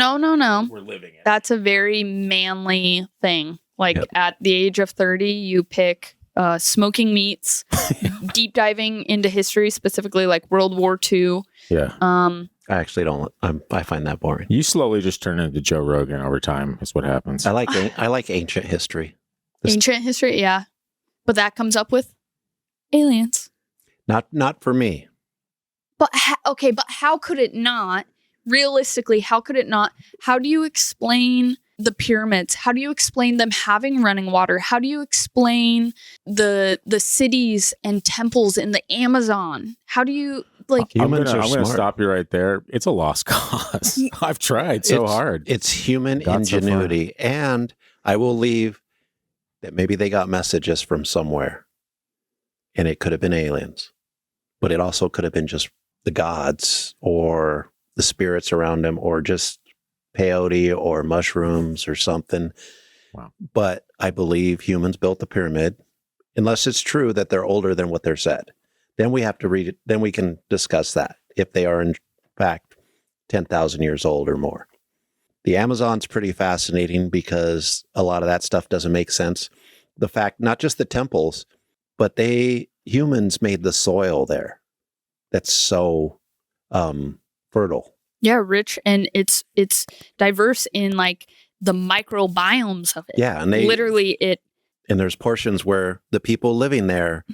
No. We're living it. That's a very manly thing. Like Yep. at the age of 30, you pick smoking meats, deep diving into history, specifically like World War II. Yeah. I actually don't. I find that boring. You slowly just turn into Joe Rogan over time is what happens. I like ancient history. Ancient history, yeah. But that comes up with aliens. Not for me. But but how could it not? Realistically, how could it not? How do you explain the pyramids? How do you explain them having running water? How do you explain the cities and temples in the Amazon? How do you like? I'm Humans gonna are smart. stop you right there. It's a lost cause. I've tried so hard. It's human Got so far. ingenuity, and I will leave that maybe they got messages from somewhere, and it could have been aliens, but it also could have been just the gods or the spirits around them, or just peyote or mushrooms or something. Wow. But I believe humans built the pyramid, unless it's true that they're older than what they're said. Then we have to read it. Then we can discuss that if they are in fact 10,000 years old or more. The Amazon's pretty fascinating because a lot of that stuff doesn't make sense. The fact, not just the temples, but humans made the soil there. That's so fertile. Yeah, rich, and it's diverse in like the microbiomes of it. Yeah, and literally and there's portions where the people living there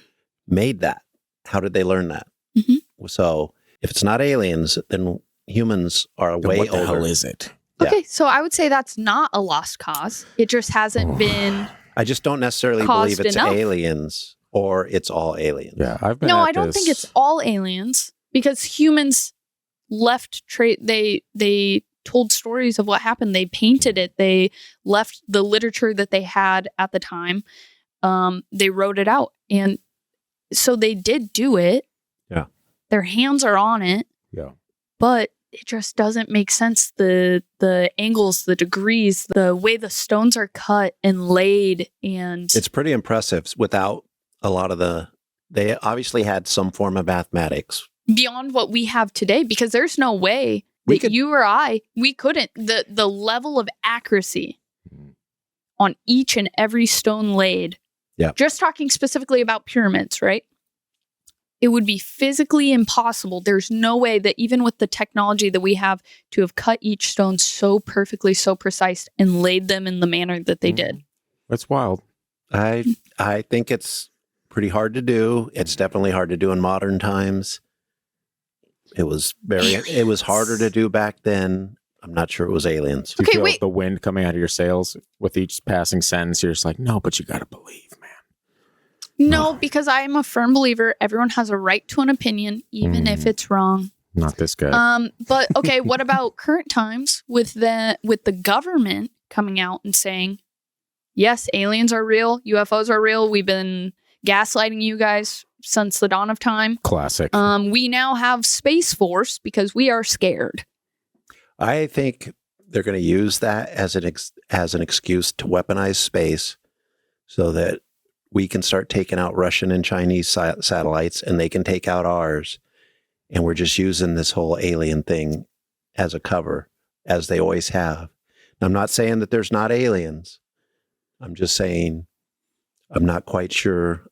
made that. How did they learn that? Mm-hmm. So if it's not aliens, then humans are way what the older. hell is it? Okay, so I would say that's not a lost cause. It just hasn't been. I just don't necessarily caused believe it's enough. aliens or it's all aliens. Yeah, I've been. No, at I don't this- think it's all aliens because humans left they told stories of what happened. They painted it. They left the literature that they had at the time. They wrote it out, and so they did do it. Yeah, their hands are on it. Yeah, but it just doesn't make sense. The angles, the degrees, the way the stones are cut and laid, and it's pretty impressive. Without a lot of they obviously had some form of mathematics beyond what we have today, because there's no way that you or we couldn't. The level of accuracy on each and every stone laid. Yeah. Just talking specifically about pyramids, right? It would be physically impossible. There's no way that even with the technology that we have to have cut each stone so perfectly, so precise, and laid them in the manner that they did. That's wild. I think it's pretty hard to do. It's definitely hard to do in modern times. It was harder to do back then. I'm not sure it was aliens. Do you Okay, feel wait. the wind coming out of your sails with each passing sentence? You're just like, no, but you got to believe, man. No, because I am a firm believer everyone has a right to an opinion, even if it's wrong. Not this guy. But okay, what about current times with the government coming out and saying, yes, aliens are real, UFOs are real. We've been gaslighting you guys since the dawn of time. Classic. We now have Space Force because we are scared. I think they're going to use that as an excuse to weaponize space so that we can start taking out Russian and Chinese satellites and they can take out ours. And we're just using this whole alien thing as a cover, as they always have. I'm not saying that there's not aliens. I'm just saying I'm not quite sure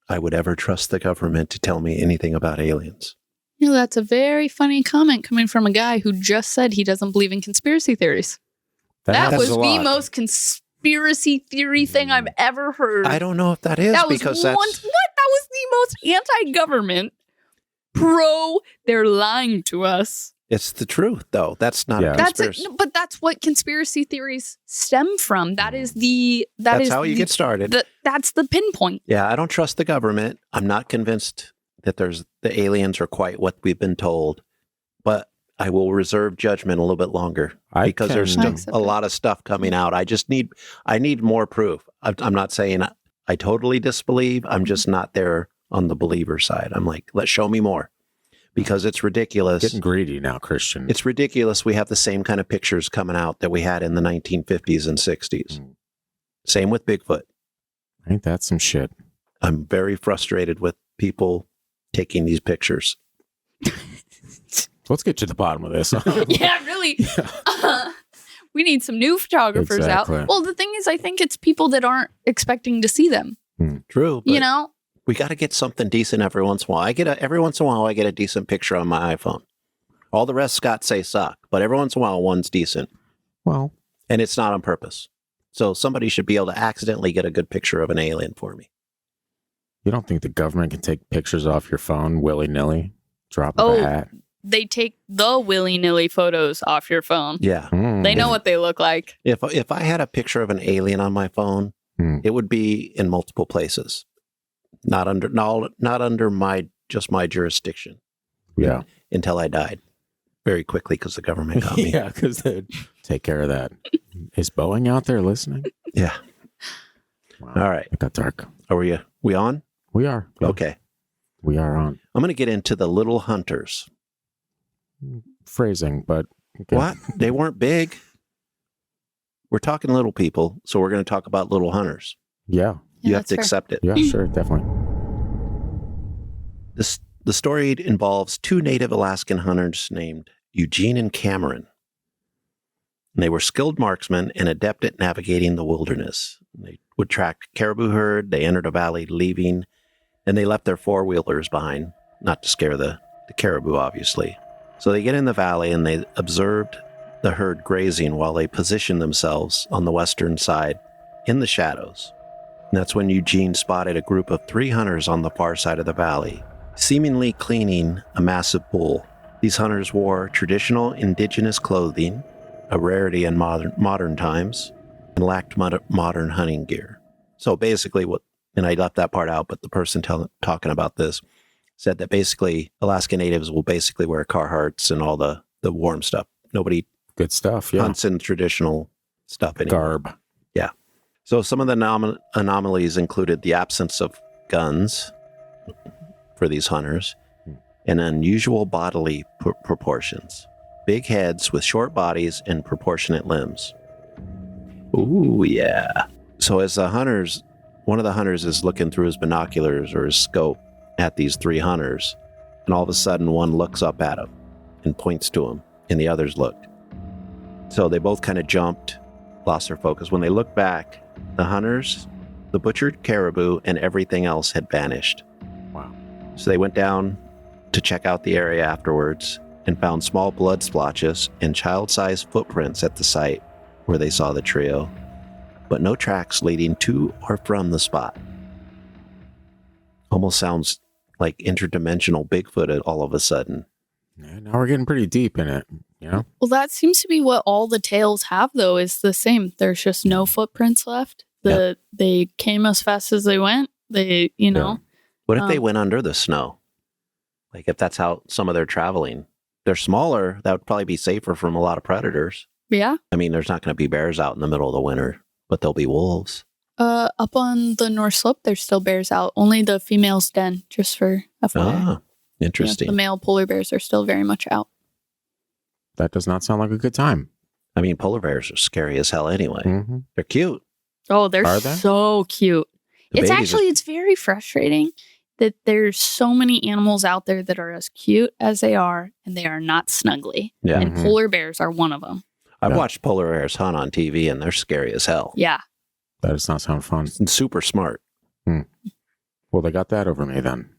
I would ever trust the government to tell me anything about aliens. You know, that's a very funny comment coming from a guy who just said he doesn't believe in conspiracy theories. That happens was a the lot. most conspiracy theory thing I've ever heard. I don't know if that is That was because That was the most anti-government they're lying to us. it's the truth, though. That's not a That's conspiracy. but that's what conspiracy theories stem from. That's How you get started. That's the pinpoint. Yeah, I don't trust the government. I'm not convinced that the aliens are quite what we've been told, but I will reserve judgment a little bit longer because there's I still accept a it. lot of stuff coming out. I need more proof. I'm not saying I totally disbelieve. I'm just not there on the believer side. I'm like, let's show me more because it's ridiculous. Getting greedy now, Christian. It's ridiculous. We have the same kind of pictures coming out that we had in the 1950s and 60s. Same with Bigfoot. Ain't that some shit? I'm very frustrated with people taking these pictures. Let's get to the bottom of this. Yeah, really. We need some new photographers Exactly. out. Well, the thing is, I think it's people that aren't expecting to see them. True. But You know? we got to get something decent every once in a while. Every once in a while, I get a decent picture on my iPhone. All the rest, Scott say suck, but every once in a while, one's decent. Well, And it's not on purpose. So somebody should be able to accidentally get a good picture of an alien for me. you don't think the government can take pictures off your phone willy-nilly? Drop of Oh. a hat? They take the willy-nilly photos off your phone. Yeah. They know what they look like. If I had a picture of an alien on my phone, it would be in multiple places, not under my jurisdiction. Yeah. Until I died, very quickly because the government got me. Yeah, because they take care of that. Is Boeing out there listening? Yeah. Wow. All right. It got dark. Are we on? We are. Yeah. Okay. We are on. I'm going to get into the little hunters. Phrasing, but okay. What? They weren't big. We're talking little people, so we're going to talk about little hunters. Yeah. You have that's to fair. accept it. Yeah, sure, definitely. The story involves two native Alaskan hunters named Eugene and Cameron. And they were skilled marksmen and adept at navigating the wilderness. They would track caribou herd. They entered a valley leaving, and they left their four-wheelers behind, not to scare the caribou, obviously. So they get in the valley, and they observed the herd grazing while they positioned themselves on the western side in the shadows. And that's when Eugene spotted a group of 3 hunters on the far side of the valley, seemingly cleaning a massive bull. These hunters wore traditional indigenous clothing, a rarity in modern times, and lacked modern hunting gear. So basically and I left that part out, but the person talking about this said that basically Alaska Natives will basically wear Carhartts and all the warm stuff. Nobody Good stuff. Yeah. hunts in traditional stuff anymore. Garb. Yeah. So some of the anomalies included the absence of guns for these hunters and unusual bodily proportions. Big heads with short bodies and proportionate limbs. Ooh, yeah. So as one of the hunters is looking through his binoculars or his scope at these 3 hunters, and all of a sudden one looks up at him and points to him, and the others looked. So they both kind of jumped, lost their focus. When they looked back, the hunters, the butchered caribou, and everything else had vanished. Wow. So they went down to check out the area afterwards and found small blood splotches and child-sized footprints at the site where they saw the trio, but no tracks leading to or from the spot. Almost sounds like interdimensional Bigfoot all of a sudden. Yeah, now we're getting pretty deep in it. You know? Well, that seems to be what all the tales have, though, is the same. There's just no footprints left. They came as fast as they went. They, What if they went under the snow? Like if that's how some of their traveling. They're smaller. That would probably be safer from a lot of predators. Yeah. I mean, there's not going to be bears out in the middle of the winter, but there'll be wolves. Up on the North Slope, there's still bears out. Only the females den, just for FYI. Ah, interesting. Yeah, the male polar bears are still very much out. That does not sound like a good time. I mean, polar bears are scary as hell anyway. Mm-hmm. They're cute. Oh, they're Are they? so cute. The babies It's very frustrating that there's so many animals out there that are as cute as they are, and they are not snuggly. Yeah. And Mhm. polar bears are one of them. I've Yeah. watched polar bears hunt on TV, and they're scary as hell. Yeah. That does not sound fun. And super smart. Well, they got that over me then.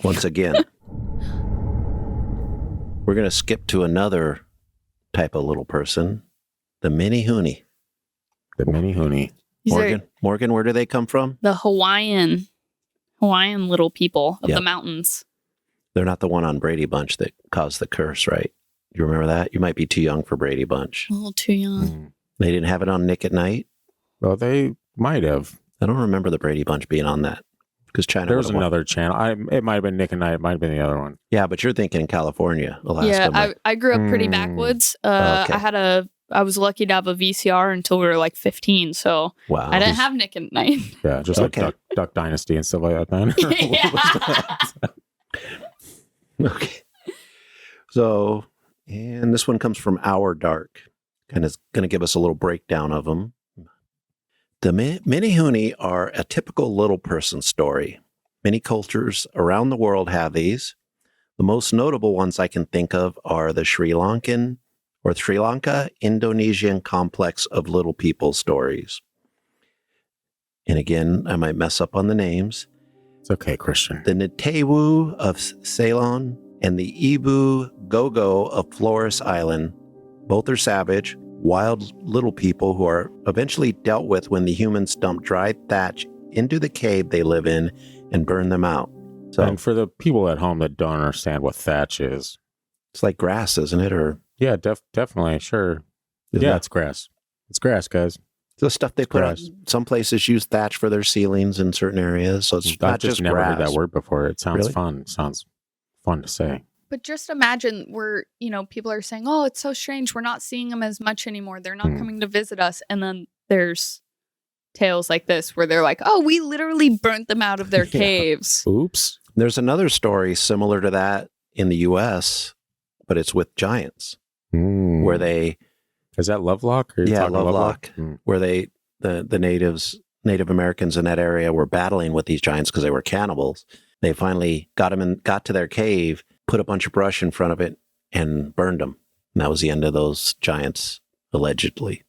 Once again, we're going to skip to another type of little person, the Menehune. The Menehune. These are Morgan, where do they come from? the Hawaiian little people of Yep. the mountains. They're not the one on Brady Bunch that caused the curse, right? You remember that? You might be too young for Brady Bunch. A little too young. Mm. They didn't have it on Nick at Night. Well, they might have. I don't remember the Brady Bunch being on that because China. There was would've won. another channel. It might have been Nick and Night. It might have been the other one. Yeah, but you're thinking California, Alaska. Yeah, might- I grew up pretty Mm. backwoods. Okay. I was lucky to have a VCR until we were like 15, so wow. I didn't have Nick at Night. Yeah, just Okay. like Duck Dynasty and stuff like that then. Okay. So, and this one comes from Our Dark, and is going to give us a little breakdown of them. The Menehune are a typical little person story. Many cultures around the world have these. The most notable ones I can think of are the Sri Lankan, or Sri Lanka, Indonesian complex of little people stories. And again, I might mess up on the names. It's okay, Christian. The Ntewu of Ceylon and the Ibu Gogo of Flores Island. Both are savage, wild little people who are eventually dealt with when the humans dump dried thatch into the cave they live in and burn them out. So And for the people at home that don't understand what thatch is, it's like grass, isn't it? Or yeah, definitely, sure. is Yeah, that it's grass. It's grass, guys. the stuff they put on? grass. Some places use thatch for their ceilings in certain areas, so it's I've not just never grass. heard that word before. It sounds Really? fun. It sounds fun to say. But just imagine where, people are saying, oh, it's so strange. We're not seeing them as much anymore. They're not coming to visit us. And then there's tales like this where they're like, oh, we literally burnt them out of their Yeah. caves. Oops. There's another story similar to that in the U.S., but it's with giants, where they Is that Lovelock? Or Yeah, talking Lovelock. Mm. where the Native Americans in that area were battling with these giants because they were cannibals. They finally got to their cave, put a bunch of brush in front of it, and burned them. And that was the end of those giants, allegedly.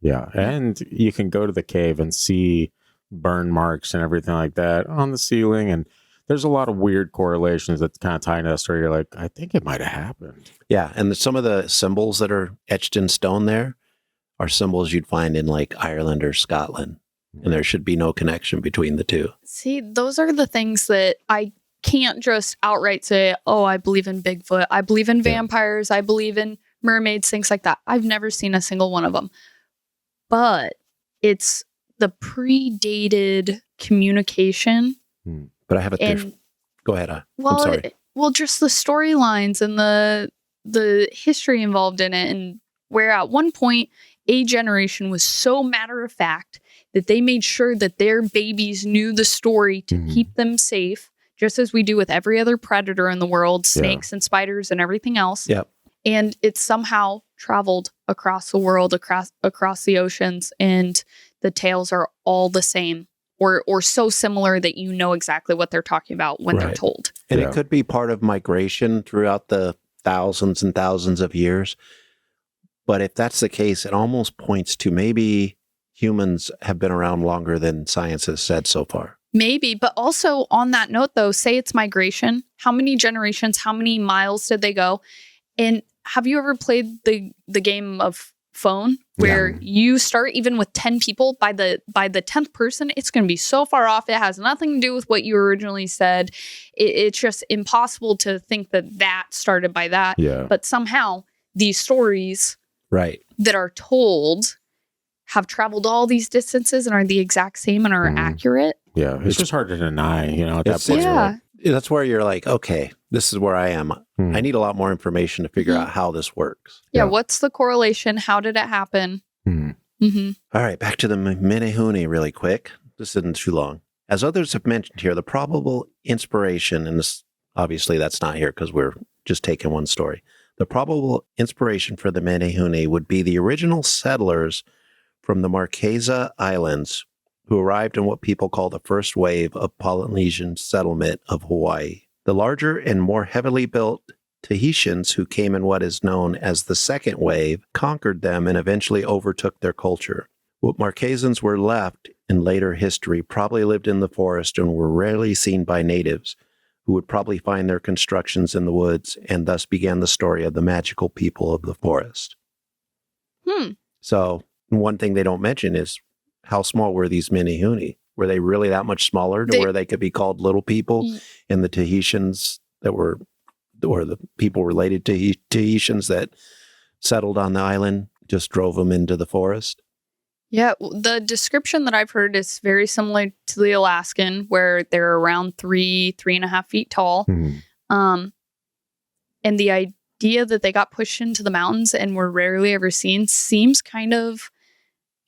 Yeah, and you can go to the cave and see burn marks and everything like that on the ceiling. And there's a lot of weird correlations that kind of tie into that story. You're like, I think it might have happened. Yeah, and some of the symbols that are etched in stone there are symbols you'd find in like Ireland or Scotland. And there should be no connection between the two. See, those are the things that I can't just outright say, oh, I believe in Bigfoot. I believe in vampires. I believe in mermaids, things like that. I've never seen a single one of them. But it's the predated communication. But I have a go ahead. I'm sorry. Well, just the storylines and the history involved in it, and where at one point a generation was so matter of fact that they made sure that their babies knew the story to keep them safe, just as we do with every other predator in the world, snakes and spiders and everything else. Yep. And it somehow traveled across the world, across the oceans, and the tales are all the same. Or so similar that you know exactly what they're talking about when they're told. And it could be part of migration throughout the thousands and thousands of years. But if that's the case, it almost points to maybe humans have been around longer than science has said so far. Maybe, but also on that note, though, say it's migration. How many generations, how many miles did they go? And have you ever played the game of phone where you start even with 10 people, by the 10th person, it's going to be so far off. It has nothing to do with what you originally said. It's just impossible to think that started by that. Yeah. But somehow these stories that are told have traveled all these distances and are the exact same and are accurate. Yeah. It's just hard to deny, at that point. Yeah. That's where you're like, okay, this is where I am. I need a lot more information to figure out how this works. Yeah. What's the correlation? How did it happen? All right, back to the Menehune really quick. This isn't too long. As others have mentioned here, the probable inspiration, and this obviously that's not here because we're just taking one story. The probable inspiration for the Menehune would be the original settlers from the Marquesa Islands who arrived in what people call the first wave of Polynesian settlement of Hawaii. The larger and more heavily built Tahitians who came in what is known as the second wave conquered them and eventually overtook their culture. What Marquesans were left in later history probably lived in the forest and were rarely seen by natives, who would probably find their constructions in the woods, and thus began the story of the magical people of the forest. So one thing they don't mention is how small were these Menehune? Were they really that much smaller to where they could be called little people? And the Tahitians that were, or the people related to Tahitians that settled on the island just drove them into the forest? Yeah, the description that I've heard is very similar to the Alaskan, where they're around 3.5 feet tall. And the idea that they got pushed into the mountains and were rarely ever seen seems kind of,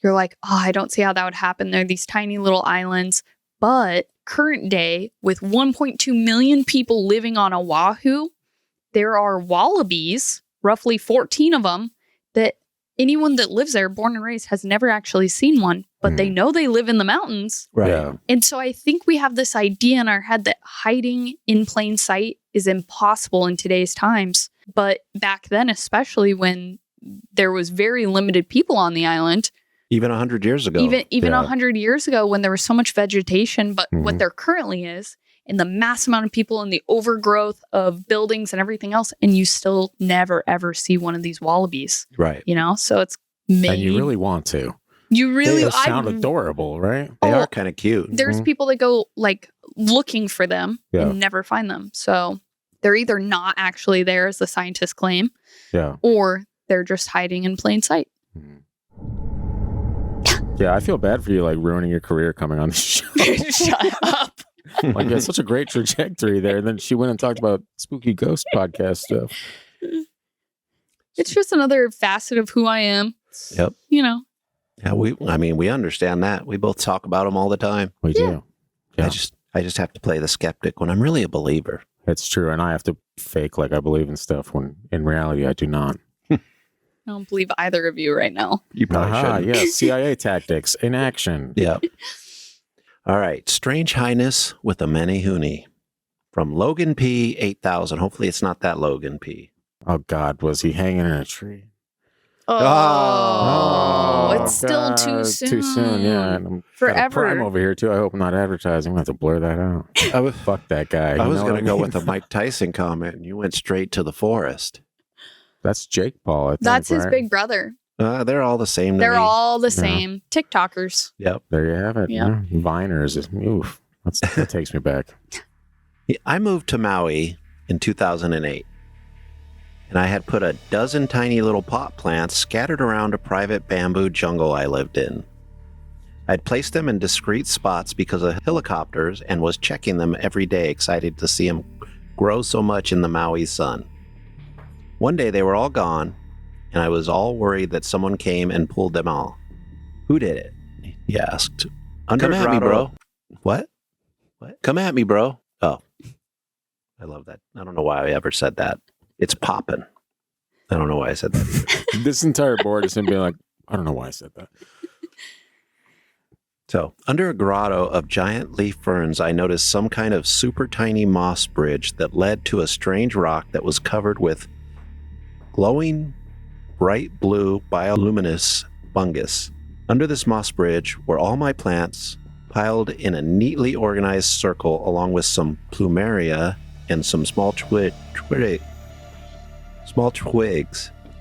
you're like, oh, I don't see how that would happen. They're these tiny little islands. But current day, with 1.2 million people living on Oahu, there are wallabies, roughly 14 of them, that anyone that lives there, born and raised, has never actually seen one, but they know they live in the mountains. Right. Yeah. And so I think we have this idea in our head that hiding in plain sight is impossible in today's times. But back then, especially when there was very limited people on the island. Even 100 years ago. Even 100 years ago when there was so much vegetation, but what there currently is, and the mass amount of people and the overgrowth of buildings and everything else, and you still never ever see one of these wallabies. Right. You know, so it's made. And you really want to. You really They sound adorable, right? They are kind of cute. There's people that go like looking for them and never find them. So they're either not actually there as the scientists claim, or they're just hiding in plain sight. Yeah, I feel bad for you, like ruining your career coming on the show. Shut up. Like, you had such a great trajectory there. And then she went and talked about spooky ghost podcast stuff. It's just another facet of who I am. Yep. You know. Yeah, we understand that. We both talk about them all the time. We do. Yeah. I just have to play the skeptic when I'm really a believer. It's true. And I have to fake like I believe in stuff when in reality I do not. I don't believe either of you right now. You probably shouldn't. Yeah, CIA tactics in action. Yeah. All right. Strange Highness with a Menehune from Logan P. 8000. Hopefully it's not that Logan P. Oh, God. Was he hanging in a tree? It's still too soon. Too soon, yeah. And I'm Forever. Prime over here, too. I hope I'm not advertising. I'm going to have to blur that out. Fuck that guy. I was going to go with a Mike Tyson comment, and you went straight to the forest. That's Jake Paul, I think. That's his big brother. They're all the same to They're me. all the same. TikTokers. Yep. There you have it. Yep. Yeah. Viners. Oof. That takes me back. I moved to Maui in 2008, and I had put a dozen tiny little pot plants scattered around a private bamboo jungle I lived in. I'd placed them in discreet spots because of helicopters and was checking them every day, excited to see them grow so much in the Maui sun. One day they were all gone, and I was all worried that someone came and pulled them all. Who did it? He asked. Come at me, bro. What? Come at me, bro. Oh, I love that. I don't know why I ever said that. It's poppin'. I don't know why I said that either. This entire board is him being like, I don't know why I said that. So, under a grotto of giant leaf ferns, I noticed some kind of super tiny moss bridge that led to a strange rock that was covered with glowing, bright blue bioluminescent fungus. Under this moss bridge were all my plants, piled in a neatly organized circle, along with some plumeria and some small twigs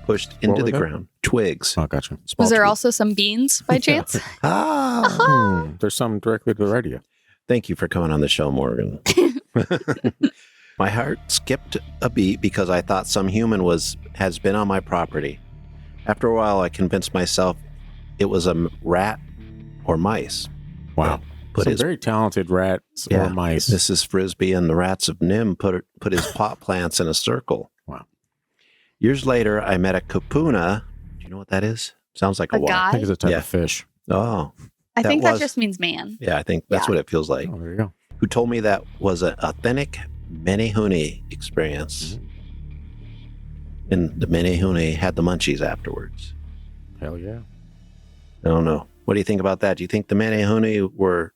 pushed into the ground. Twigs. Oh, gotcha. Was there also some beans by chance? There's some directly to the radio. Thank you for coming on the show, Morgan. My heart skipped a beat because I thought some human has been on my property. After a while, I convinced myself it was a rat or mice. Wow. Some very talented rats or mice. This is Frisbee and the rats of Nim put his pot plants in a circle. Wow. Years later, I met a kupuna. Do you know what that is? Sounds like a what? guy? I think it's a type of fish. Oh. I think that just means man. Yeah, I think that's what it feels like. Oh, there you go. Who told me that was an authentic Menehune experience. And the Menehune had the munchies afterwards. Hell yeah. I don't know. What do you think about that? Do you think the Menehune were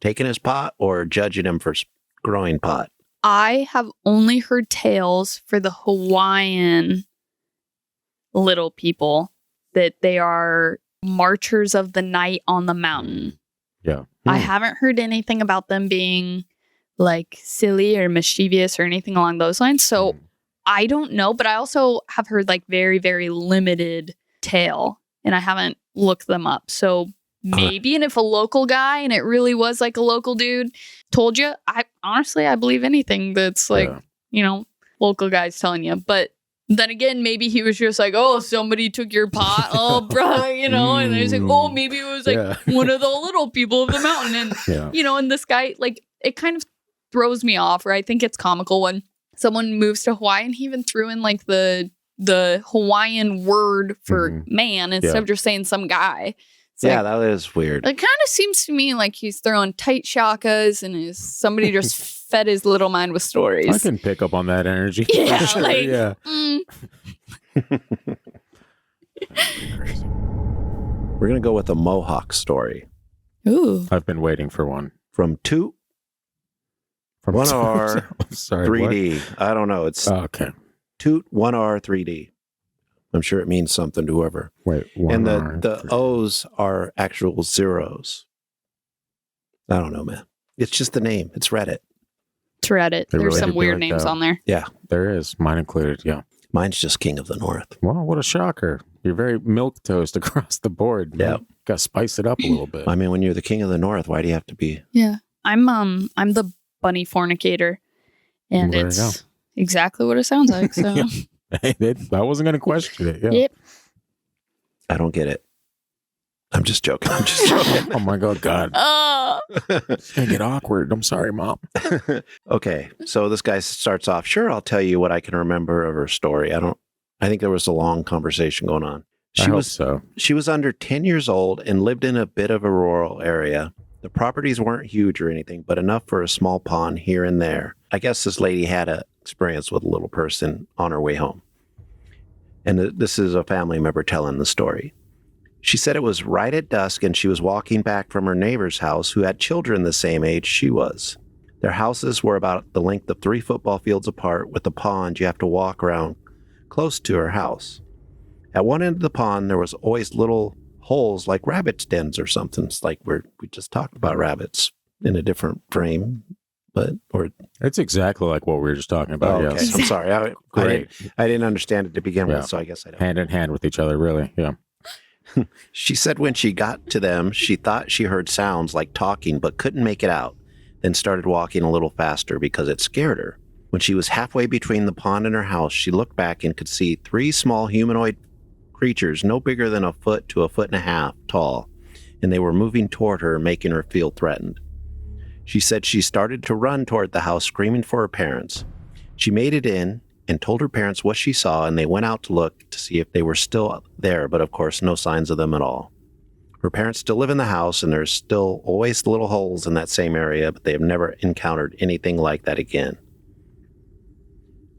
taking his pot or judging him for growing pot? I have only heard tales for the Hawaiian little people that they are marchers of the night on the mountain. Yeah. I haven't heard anything about them being like silly or mischievous or anything along those lines. So I don't know, but I also have heard like very, very limited tale and I haven't looked them up. So maybe, and if a local guy and it really was like a local dude told you, I believe anything that's like, local guys telling you. But then again, maybe he was just like, oh, somebody took your pot. Oh, bro, and he's like, oh, maybe it was like one of the little people of the mountain. And, and this guy, like, it kind of throws me off, or I think it's comical when someone moves to Hawaii and he even threw in like the Hawaiian word for man instead of just saying some guy. It's that is weird. It kind of seems to me like he's throwing tight shakas and somebody just fed his little mind with stories. I can pick up on that energy. Yeah, sure. like, Crazy. We're going to go with a Mohawk story. Ooh. I've been waiting for one. From Toot. From 1R sorry, 3D. What? I don't know. It's okay. Toot 1R 3D. I'm sure it means something to whoever. Wait, And the O's are actual zeros. I don't know, man. It's just the name. It's Reddit. It's Reddit. They There's really some do be weird like names that. on there. Yeah. There is. Mine included, yeah. Mine's just King of the North. Well, what a shocker. You're very milquetoast across the board. Yeah. Got to spice it up a little bit. I mean, when you're the King of the North, why do you have to be? Yeah. I'm the bunny fornicator. And There you it's exactly what it sounds like. So I wasn't going to question it. Yeah. Yep. I don't get it. I'm just joking. I'm just joking. Oh my God. It's going to get awkward. I'm sorry, Mom. Okay. So this guy starts off, sure, I'll tell you what I can remember of her story. I think there was a long conversation going on. I hope so. She was under 10 years old and lived in a bit of a rural area. The properties weren't huge or anything, but enough for a small pond here and there. I guess this lady had an experience with a little person on her way home. And this is a family member telling the story. She said it was right at dusk and she was walking back from her neighbor's house who had children the same age she was. Their houses were about the length of 3 football fields apart with a pond you have to walk around close to her house. At one end of the pond, there was always little holes like rabbits' dens or something. It's like we just talked about rabbits in a different frame, It's exactly like what we were just talking about. okay. Yes. I'm sorry. Great. I didn't understand it to begin Yeah. with, so I guess I don't. Hand in hand with each other, really. Yeah. She said when she got to them, she thought she heard sounds like talking, but couldn't make it out, then started walking a little faster because it scared her. When she was halfway between the pond and her house, she looked back and could see 3 small humanoid creatures no bigger than a foot to a foot and a half tall, and they were moving toward her, making her feel threatened. She said she started to run toward the house, screaming for her parents. She made it in and told her parents what she saw, and they went out to look to see if they were still there, but of course no signs of them at all. Her parents still live in the house, and there's still always little holes in that same area, but they have never encountered anything like that again.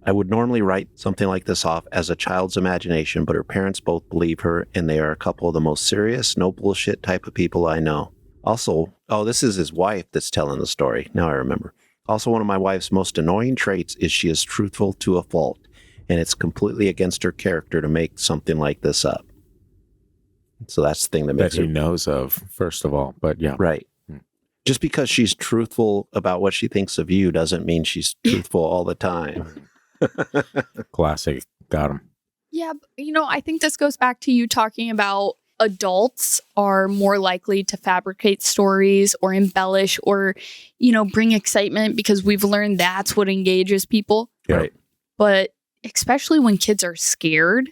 I would normally write something like this off as a child's imagination, but her parents both believe her, and they are a couple of the most serious, no bullshit type of people I know. Also, this is his wife that's telling the story. Now I remember. Also, one of my wife's most annoying traits is she is truthful to a fault, and it's completely against her character to make something like this up. So that's the thing that makes That he her knows of, first of all. But yeah. right. Just because she's truthful about what she thinks of you doesn't mean she's truthful all the time. Classic. Got him. Yeah, I think this goes back to you talking about adults are more likely to fabricate stories or embellish or, bring excitement because we've learned that's what engages people. Right. But especially when kids are scared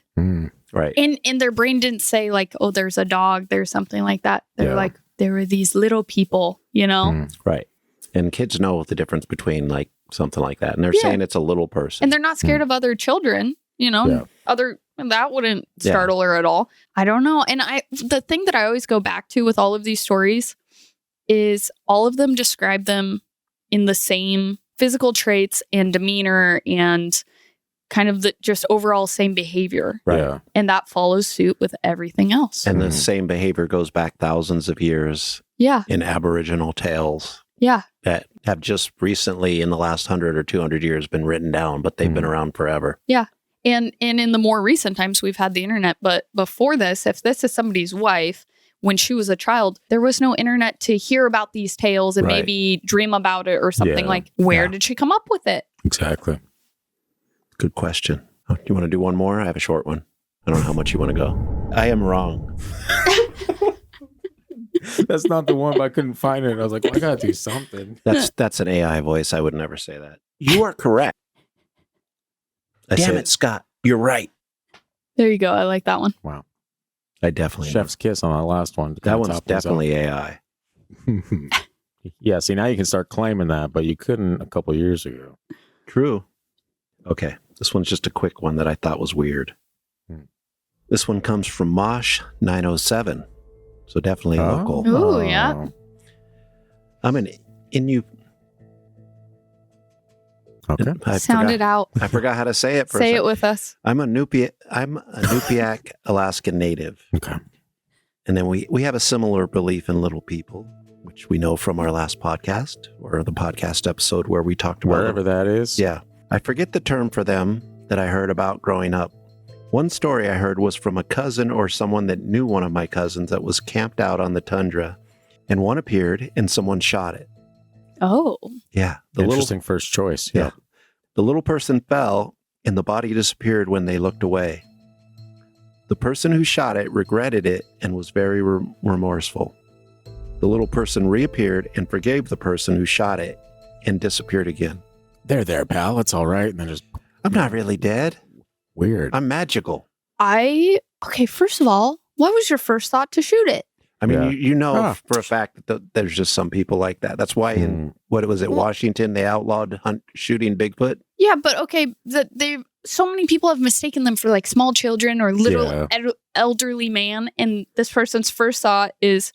Right. and their brain didn't say like, oh, there's a dog, there's something like that. They're like, there were these little people, Right. And kids know the difference between like something like that. And they're saying it's a little person. And they're not scared of other children, that wouldn't startle her at all. I don't know. And the thing that I always go back to with all of these stories is all of them describe them in the same physical traits and demeanor and kind of the just overall same behavior. Right. Yeah. And that follows suit with everything else. And the same behavior goes back thousands of years Yeah. in Aboriginal tales Yeah. that have just recently in the last 100 or 200 years been written down, but they've been around forever. Yeah. And in the more recent times, we've had the internet. But before this, if this is somebody's wife, when she was a child, there was no internet to hear about these tales and Right. maybe dream about it or something like, where did she come up with it? Exactly. Good question. Oh, do you want to do one more? I have a short one. I don't know how much you want to go. I am wrong. That's not the one, but I couldn't find it. I was like, well, I got to do something. That's an AI voice. I would never say that. You are correct. Damn it, Scott. You're right. There you go. I like that one. Wow. I definitely am. Chef's kiss on that last one. That one's definitely AI. Yeah, see, now you can start claiming that, but you couldn't a couple years ago. True. Okay. This one's just a quick one that I thought was weird. This one comes from Mosh 907. So definitely local. Ooh, yeah. I'm an Inuit. Okay. Sound it out. I forgot how to say it. Say it with us. I'm a Nupiaq Alaskan native. Okay. And then we have a similar belief in little people, which we know from our last podcast or the podcast episode where we talked about Wherever that is. Yeah. I forget the term for them that I heard about growing up. One story I heard was from a cousin or someone that knew one of my cousins that was camped out on the tundra, and one appeared and someone shot it. Oh. Yeah. Interesting first choice. Yeah. The little person fell and the body disappeared when they looked away. The person who shot it regretted it and was very remorseful. The little person reappeared and forgave the person who shot it and disappeared again. There, pal. It's all right. And then just I'm not really dead. weird. I'm magical. Okay, first of all, what was your first thought to shoot it? I mean, Yeah. you know for a fact that there's just some people like that. That's why in, Washington, they outlawed shooting Bigfoot. Yeah, but okay, so many people have mistaken them for like small children or literal elderly man, and this person's first thought is,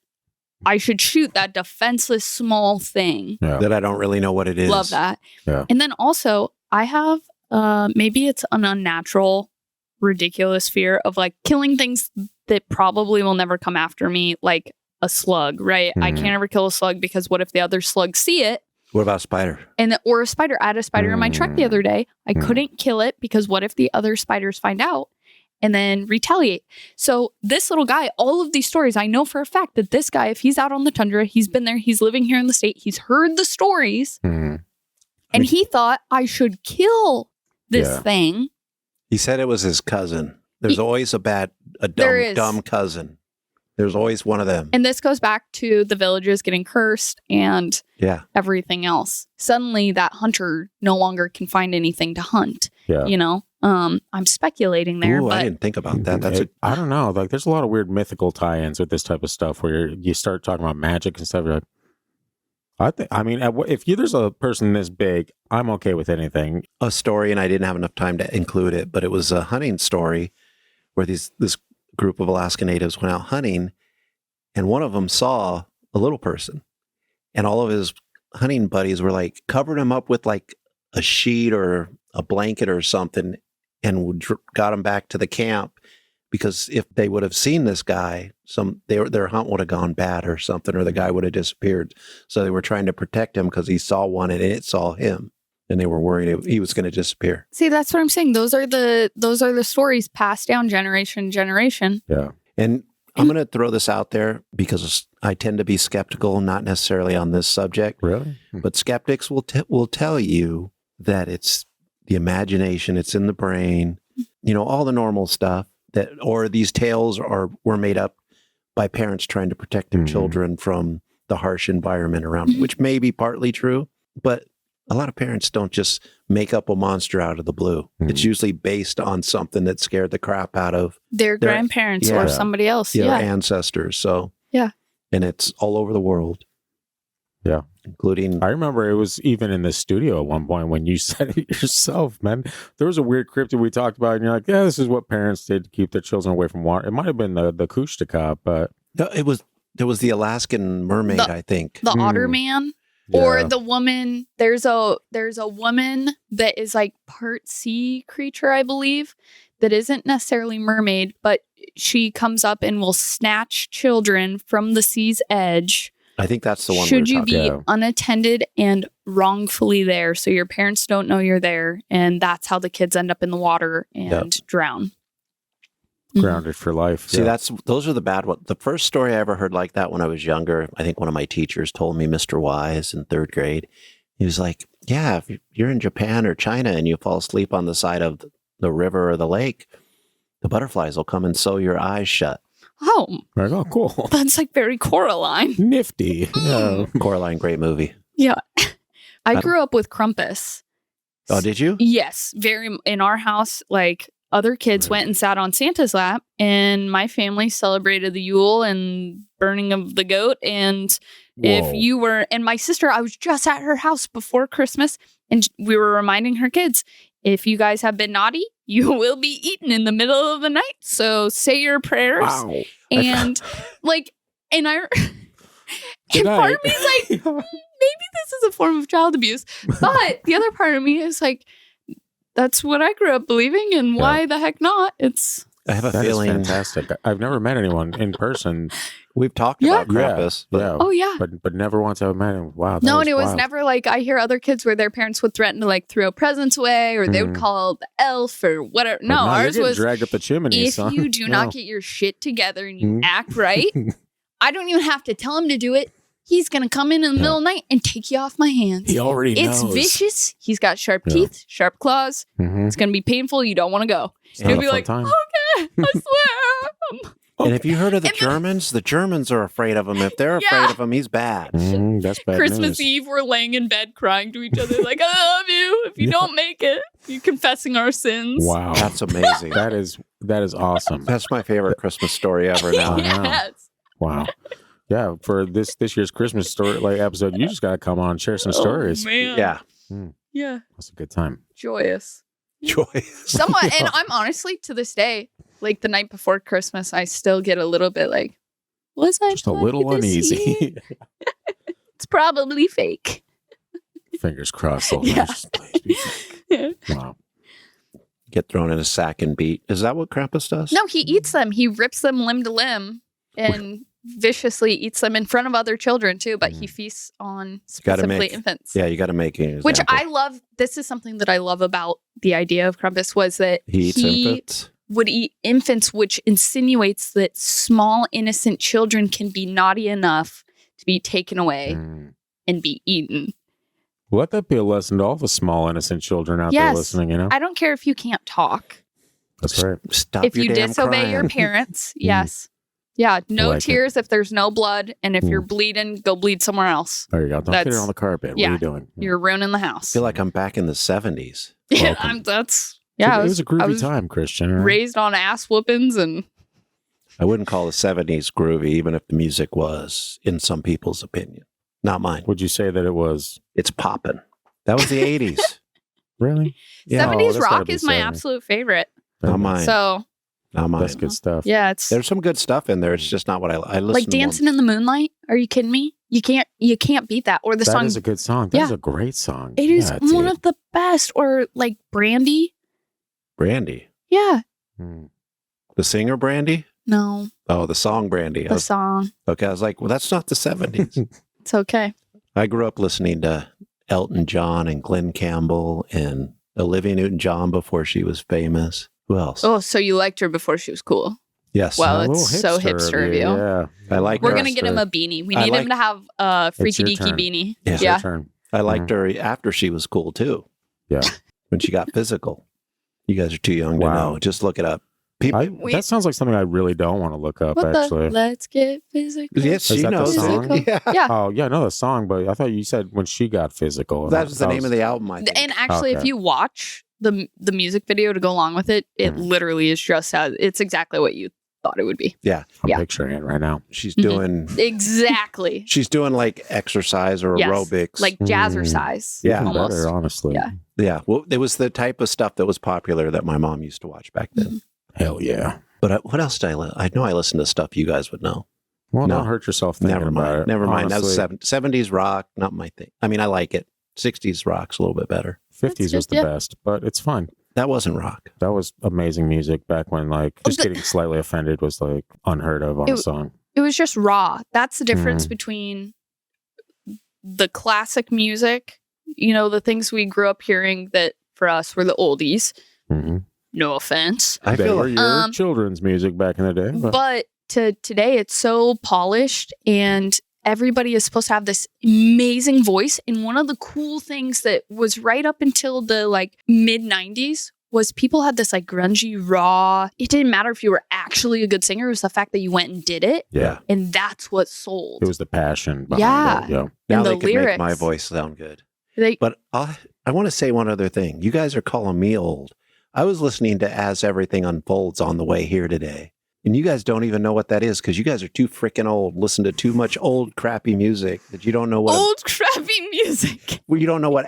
I should shoot that defenseless small thing. Yeah. That I don't really know what it is. Love that. Yeah. And then also, I have maybe it's an unnatural, ridiculous fear of like killing things that probably will never come after me, like a slug, right? I can't ever kill a slug because what if the other slugs see it? What about a spider? Or a spider. I had a spider in my truck the other day. I couldn't kill it because what if the other spiders find out and then retaliate? So this little guy, all of these stories, I know for a fact that this guy, if he's out on the tundra, he's been there, he's living here in the state, he's heard the stories, and he thought I should kill this thing. He said it was his cousin. There's always a dumb cousin. There's always one of them. And this goes back to the villages getting cursed and everything else. Suddenly that hunter no longer can find anything to hunt. Yeah. You know, I'm speculating there. Ooh, but I didn't think about that. I don't know. Like, there's a lot of weird mythical tie-ins with this type of stuff where you start talking about magic and stuff. You're like, if there's a person this big, I'm okay with anything. A story, and I didn't have enough time to include it, but it was a hunting story where this group of Alaska natives went out hunting, and one of them saw a little person, and all of his hunting buddies were like covered him up with like a sheet or a blanket or something, and got him back to the camp, because if they would have seen this guy, their hunt would have gone bad or something, or the guy would have disappeared. So they were trying to protect him because he saw one and it saw him, and they were worried he was going to disappear. See, that's what I'm saying. Those are the stories passed down generation to generation. Yeah. And I'm going to throw this out there because I tend to be skeptical, not necessarily on this subject. Really? But skeptics will tell you that it's the imagination, it's in the brain, all the normal stuff, or these tales were made up by parents trying to protect their children from the harsh environment around, which may be partly true, but a lot of parents don't just make up a monster out of the blue. It's usually based on something that scared the crap out of their grandparents or somebody else. Their ancestors. So, and it's all over the world. Yeah. Including... I remember it was even in the studio at one point when you said it yourself, man. There was a weird cryptid we talked about, and you're like, yeah, this is what parents did to keep their children away from water. It might have been the Kushtikop, but... No, there was the Alaskan mermaid, I think. The otter man. Yeah. Or the woman, there's a woman that is like part sea creature, I believe, that isn't necessarily mermaid, but she comes up and will snatch children from the sea's edge. I think that's the one. Should you be unattended and wrongfully there, so your parents don't know you're there, and that's how the kids end up in the water and drown. Grounded for life. See, those are the bad ones. The first story I ever heard like that when I was younger, I think one of my teachers told me, Mr. Wise, in third grade. He was like, yeah, if you're in Japan or China and you fall asleep on the side of the river or the lake, the butterflies will come and sew your eyes shut. Oh. Right. Oh, cool. That's like very Coraline. Nifty. Yeah. Coraline, great movie. Yeah. I grew up with Krampus. Oh, did you? Yes. In our house, like, other kids went and sat on Santa's lap, and my family celebrated the Yule and burning of the goat. And if you were, and my sister, I was just at her house before Christmas, and we were reminding her kids, if you guys have been naughty, you will be eaten in the middle of the night. So say your prayers. Wow. And like, and I, and part of me is like, maybe this is a form of child abuse. But the other part of me is like, that's what I grew up believing, and why the heck not? I have a That feeling. is fantastic. I've never met anyone in person We've talked Yeah. about Krampus. But Yeah. Oh yeah. But never once I've met him. Wow. No, and is it was wild. never like I hear other kids where their parents would threaten to like throw presents away or they would call the elf or whatever. Like, No, you're ours getting was dragged up the chimney. if son. you do No. not get your shit together and you Mhm. act right, I don't even have to tell him to do it. He's gonna come in the middle of the night and take you off my hands. He already It's knows. vicious. He's got sharp Yeah. teeth, sharp claws. Mhm. It's gonna be painful. You don't want to go. It's You'll not a be fun like, time. okay, I swear. And if you heard of the And then- Germans are afraid of him. If they're Yeah. afraid of him, he's bad. That's bad Christmas news. Eve, we're laying in bed crying to each other like, I love you. If you Yeah. don't make it, you're confessing our sins. Wow. That's amazing. that is awesome. That's my favorite Christmas story ever now. Yeah. Yes. Wow. Yeah, for this year's Christmas story episode, you just got to come on and share some stories. Oh, man. Yeah. Yeah. That's a good time. Joyous. Joyous. Somewhat. And I'm honestly, to this day, like the night before Christmas, I still get a little bit like, was I Just a plugged little this uneasy. year? It's probably fake. Fingers crossed. Little Yeah. just please be fake. Wow. Get thrown in a sack and beat. Is that what Krampus does? No, he eats them. He rips them limb to limb and viciously eats them in front of other children too, but he feasts on Gotta specifically make- infants. Yeah, you got to make an Which example. I love. This is something that I love about the idea of Krampus was that He eats infants. would eat infants, which insinuates that small, innocent children can be naughty enough to be taken away Mm. and be eaten. Let that be a lesson to all the small, innocent children out Yes. there listening, you know? I don't care if you can't talk. That's right. Stop If your you damn disobey crying. your parents, yes. Yeah, no like it. tears if there's no blood. And if you're bleeding, go bleed somewhere else. There you go. Don't get it That's- on the carpet. What yeah. are you doing? You're ruining the I house. feel like I'm back in the 70s. Yeah, Welcome. that's... Yeah, it was a groovy I was time, Christian. all right? raised on ass whoopings and... I wouldn't call the 70s groovy, even if the music was, in some people's opinion. Not mine. Would you say that it was It's popping. That was the 80s. really? Yeah. 70s that's gotta rock be is my 70s. absolute favorite. Not mine. So, Not mine. That's good stuff. yeah, it's... There's some good stuff in there. It's just not what I listen like to. Dancing in the Moonlight. Are you kidding me? You can't beat that. Or the That song... is a good song. That is Yeah. a great song. It is Yeah, one dude. of the best. Or like Brandy. Brandy. Yeah. Mm. The singer Brandy? No, Oh, the song Brandy. the song. Okay, I was like, well, that's not the 70s. It's okay. I grew up listening to Elton John and Glenn Campbell and Olivia Newton-John before she was famous. Who else? Oh, so you liked her before she was cool. Yes. Well, A little it's so hipster of you. Yeah. I like We're her. going to get him a beanie. We I need like- him to have a freaky your deaky turn. beanie. Yeah. It's Yeah. your turn. I liked her after she was cool too. Yeah. When she got physical. You guys are too young to Wow. know. Just look it up. People, That sounds like something I really don't want to look up, What actually. the? Let's get physical. yes, Is she that the knows. song? It. Yeah. Yeah. Oh, yeah, I know the song, but I thought you said when she got physical. That was the name of the album, I think. And actually, if Okay. you watch the music video to go along with it, it Mhm. literally is just as it's exactly what you thought it would be. I'm yeah. picturing it right now. She's Mhm. doing Exactly. she's doing like exercise or Yes. aerobics. Like jazzercise. Yeah. Even Almost. better, honestly. Yeah. yeah. Well, it was the type of stuff that was popular that my mom used to watch back then. Hell yeah. But what else did I know I listened to stuff you guys would know. Well, No. don't hurt yourself thinking Never about mind. it. Never mind. That was Honestly, 70s rock, not my thing. I mean, I like it. 60s rock's a little bit better. 50s was good, the yeah. best, but it's fun. That wasn't rock. That was amazing music back when, like, just getting slightly offended was, like, unheard of on a song. It was just raw. That's the difference Mhm. between the classic music, you know, the things we grew up hearing that for us were the oldies. Mm-hmm. No offense. I They feel were like your children's music back in the day. But to today, it's so polished and everybody is supposed to have this amazing voice. And one of the cool things that was right up until the like mid 90s was people had this like grungy, raw. It didn't matter if you were actually a good singer. It was the fact that you went and did it. yeah, And that's what sold. it was the passion behind Yeah. it. Yeah. now and they the could make lyrics. my voice sound good. They, But I want to say one other thing. You guys are calling me old. I was listening to As Everything Unfolds on the way here today. And you guys don't even know what that is because you guys are too freaking old. Listen to too much old, crappy music that you don't know what. old crappy music. Well, you don't know what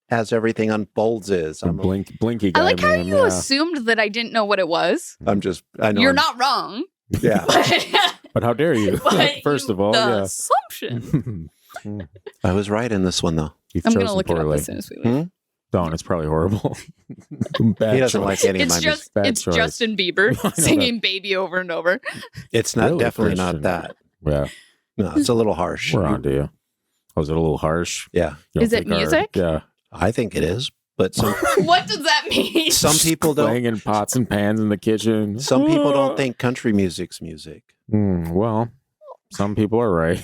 As Everything Unfolds is. The blinky guy. I like how man, you yeah. assumed that I didn't know what it was. I know. You're I'm- not wrong. Yeah. But how dare you? But First of all, the yeah. assumption. I was right in this one, though. You've I'm going to chosen look it up poorly. as soon as we leave. Don't. It's probably horrible. Bad He doesn't choice. like any of It's my just bad it's choice. Justin I Bieber know singing "Baby" over and over. It's not Really, definitely Christian? not that. Yeah. No, it's a little harsh. We're on to you. Was it a little harsh? Yeah, You don't Is it think our- music? Yeah. I think it is. But What does that mean? some people don't. Banging pots and pans in the kitchen. Some people don't think country music's music. Well, some people are right.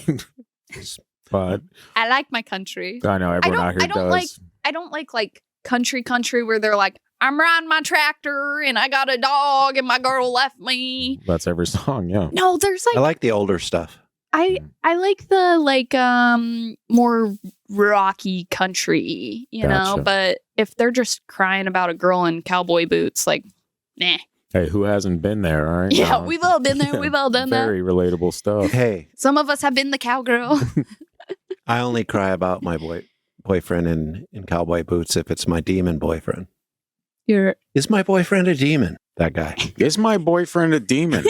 But I like my country. I know everyone out here does. I don't like country where they're like, I'm riding my tractor and I got a dog and my girl left me. That's every song, yeah. No, there's I like the older stuff. I like the more rocky country, you know, Gotcha. but if they're just crying about a girl in cowboy boots, like, nah. Hey, who hasn't been there, all right? Yeah, No. we've all been there. Yeah, We've all done that. Very relatable stuff. Hey, Some of us have been the cowgirl. I only cry about my boyfriend in cowboy boots if it's my demon boyfriend. Is my boyfriend a demon? That guy. Is my boyfriend a demon?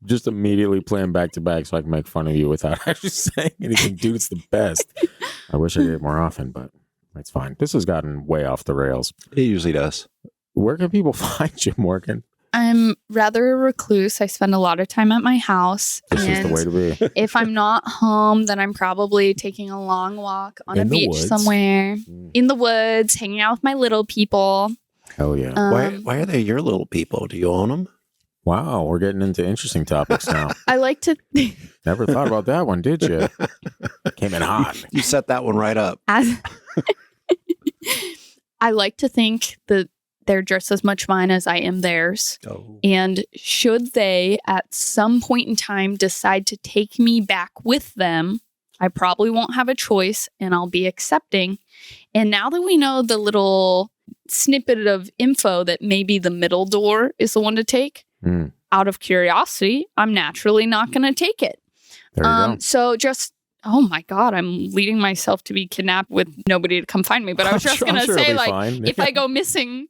Just immediately playing back to back so I can make fun of you without actually saying anything. Dude, it's the best. I wish I did it more often, but it's fine. This has gotten way off the rails. It usually does. Where can people find you, Morgan? I'm rather a recluse. I spend a lot of time at my house. This is and the way to be. if I'm not home, then I'm probably taking a long walk on a In the beach woods. somewhere, Mm. in the woods, hanging out with my little people. Hell yeah. Why are they your little people? Do you own them? Wow, we're getting into interesting topics now. I like to Never thought about that one, did you? Came in hot. You set that one right up. as I like to think that they're just as much mine as I am theirs. Oh. And should they at some point in time decide to take me back with them, I probably won't have a choice and I'll be accepting. And now that we know the little snippet of info that maybe the middle door is the one to take, Mm, out of curiosity, I'm naturally not going to take it. there you go. So just, oh my God, I'm leading myself to be kidnapped with nobody to come find me. But I was just going to it'll say, be like, fine. if I go missing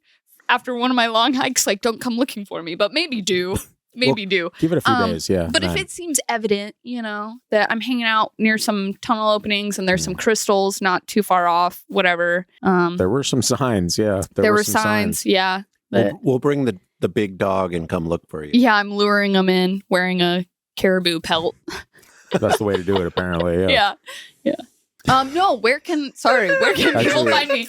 after one of my long hikes, like, don't come looking for me, but maybe do. Maybe do. Give it a few days, yeah. But if it seems evident, you know, that I'm hanging out near some tunnel openings and there's some crystals not too far off, whatever. There were some signs, yeah. There were some signs, yeah. But We'll bring the big dog and come look for you. yeah, I'm luring them in wearing a caribou pelt. That's the way to do it, apparently, yeah. No, where can people Actually- find me?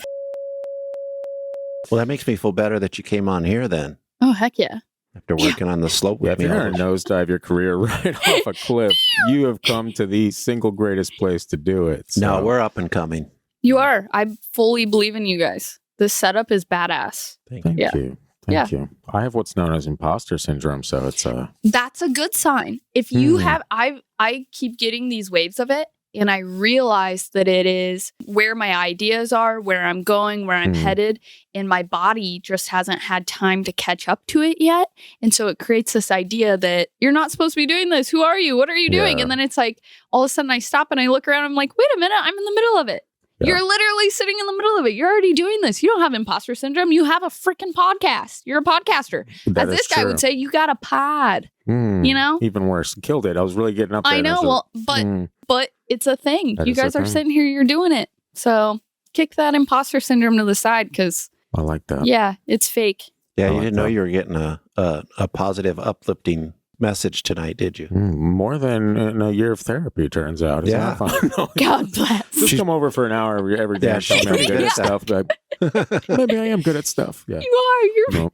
Well, that makes me feel better that you came on here then Oh, heck yeah. after working on the slope Yeah, with if me. you're going to nosedive your career right off a cliff, you have come to the single greatest place to do it. So. No, we're up and coming. You are. I fully believe in you guys. This setup is badass. Thank you. Thank Yeah. you. Thank you. I have what's known as imposter syndrome, so it's That's a good sign. If you have, I keep getting these waves of it, and I realize that it is where my ideas are, where I'm going, where I'm headed, and my body just hasn't had time to catch up to it yet. And so it creates this idea that you're not supposed to be doing this. Who are you? What are you doing? Yeah. And then it's like all of a sudden I stop and I look around. I'm like, wait a minute, I'm in the middle of it. Yeah. You're literally sitting in the middle of it. You're already doing this. You don't have imposter syndrome. You have a freaking podcast. You're a podcaster. that As is this guy true. would say, you got a pod. You know? Even worse. Killed it. I was really getting up there. I and know. was Well, just, but it's a thing. That You is a guys are thing. sitting here. You're doing it. So kick that imposter syndrome to the side because, I like that. yeah, it's fake. Yeah, I you like didn't know that. you were getting a positive, uplifting message tonight, did you? More than in a year of therapy, turns out. Isn't Yeah. that fun? No, God bless. just come over for an hour every day Yeah, and tell she's me I'm pretty good good at at stuff. Like, maybe I am good at stuff. Yeah. You are. You're. No.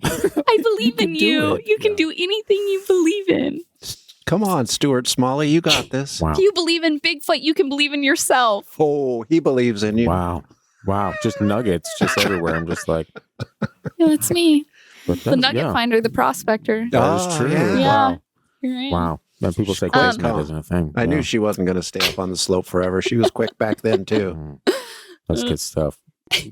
I believe You in can do you. it. You can Yeah. do anything you believe in. Come on, Stuart Smalley, you got this. Wow. If you believe in Bigfoot, you can believe in yourself. Oh, he believes in you. Wow. Wow. Just nuggets just everywhere. I'm just like, Yeah, that's me. but The nugget finder, the prospector. That is Oh, true. yeah. Yeah. Wow. Here I am. Wow. Then people say Quick, Quiznet huh? isn't a thing. I knew Wow. she wasn't going to stay up on the slope forever. She was quick back then, too. That's good stuff.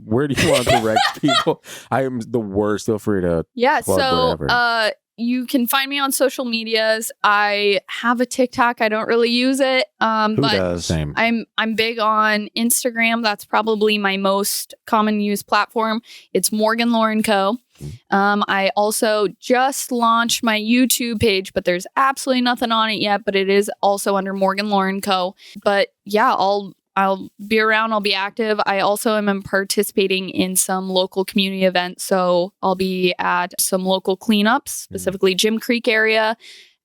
Where do you want to direct people? I am the worst. Feel free to. Yeah, Plug so whatever. you can find me on social medias. I have a TikTok. I don't really use it. Who But does? Same. I'm big on Instagram. That's probably my most common used platform. It's Morgan Lauren Co. I also just launched my YouTube page, but there's absolutely nothing on it yet. But it is also under Morgan Lauren Co. But yeah, I'll be around. I'll be active. I also am participating in some local community events. So I'll be at some local cleanups, specifically Jim Creek area,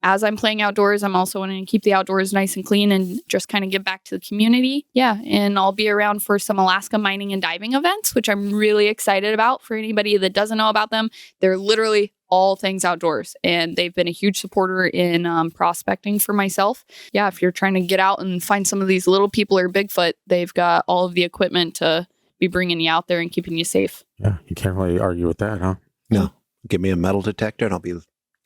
as I'm playing outdoors, I'm also wanting to keep the outdoors nice and clean and just kind of give back to the community. Yeah. And I'll be around for some Alaska mining and diving events, which I'm really excited about. For anybody that doesn't know about them, they're literally all things outdoors. And they've been a huge supporter in prospecting for myself. Yeah. If you're trying to get out and find some of these little people or Bigfoot, they've got all of the equipment to be bringing you out there and keeping you safe. Yeah. You can't really argue with that, huh? No. Give me a metal detector and I'll be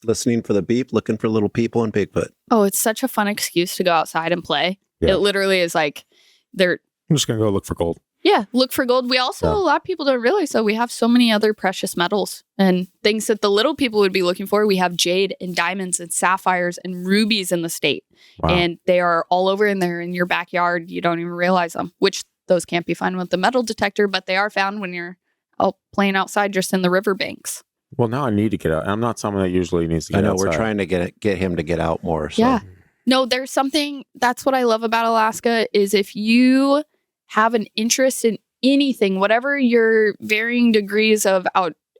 listening for the beep, looking for little people and Bigfoot. Oh, it's such a fun excuse to go outside and play. Yeah. It literally is like they're... I'm just going to go look for gold. Yeah, look for gold. We also, a lot of people don't realize that we have so many other precious metals and things that the little people would be looking for. We have jade and diamonds and sapphires and rubies in the state. Wow. And they are all over in there in your backyard. You don't even realize them, which those can't be found with the metal detector, but they are found when you're out playing outside just in the riverbanks. Well, now I need to get out. I'm not someone that usually needs to get out. I know, we're trying to get him to get out more. So. Yeah. No, there's something, that's what I love about Alaska is if you have an interest in anything, whatever your varying degrees of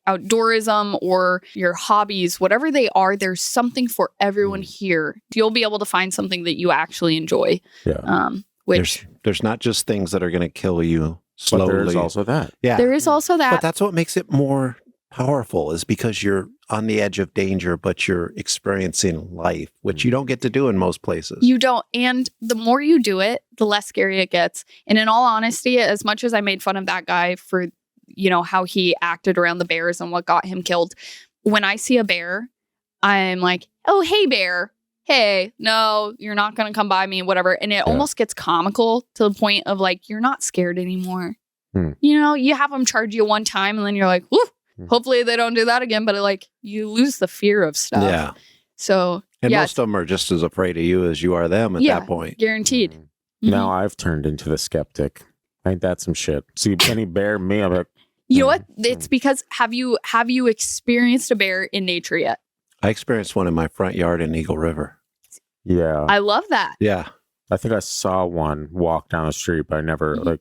outdoorism or your hobbies, whatever they are, there's something for everyone here. You'll be able to find something that you actually enjoy. Yeah. Which there's not just things that are going to kill you slowly. But there's also that. Yeah. There is also that. But that's what makes it more powerful is because you're on the edge of danger, but you're experiencing life, which you don't get to do in most places. You don't. And the more you do it, the less scary it gets. And in all honesty, as much as I made fun of that guy for, how he acted around the bears and what got him killed, when I see a bear, I'm like, oh, hey, bear. Hey, no, you're not going to come by me, whatever. And it almost gets comical to the point of like, you're not scared anymore. You have them charge you one time and then you're like, whoo. Hopefully they don't do that again, but you lose the fear of stuff. Yeah. So, and most of them are just as afraid of you as you are them at that point. Guaranteed. Now I've turned into the skeptic. Ain't that some shit? See any bear, me, I'm like, you know what? It's because have you experienced a bear in nature yet? I experienced one in my front yard in Eagle River. Yeah. I love that. Yeah. I think I saw one walk down the street, but I never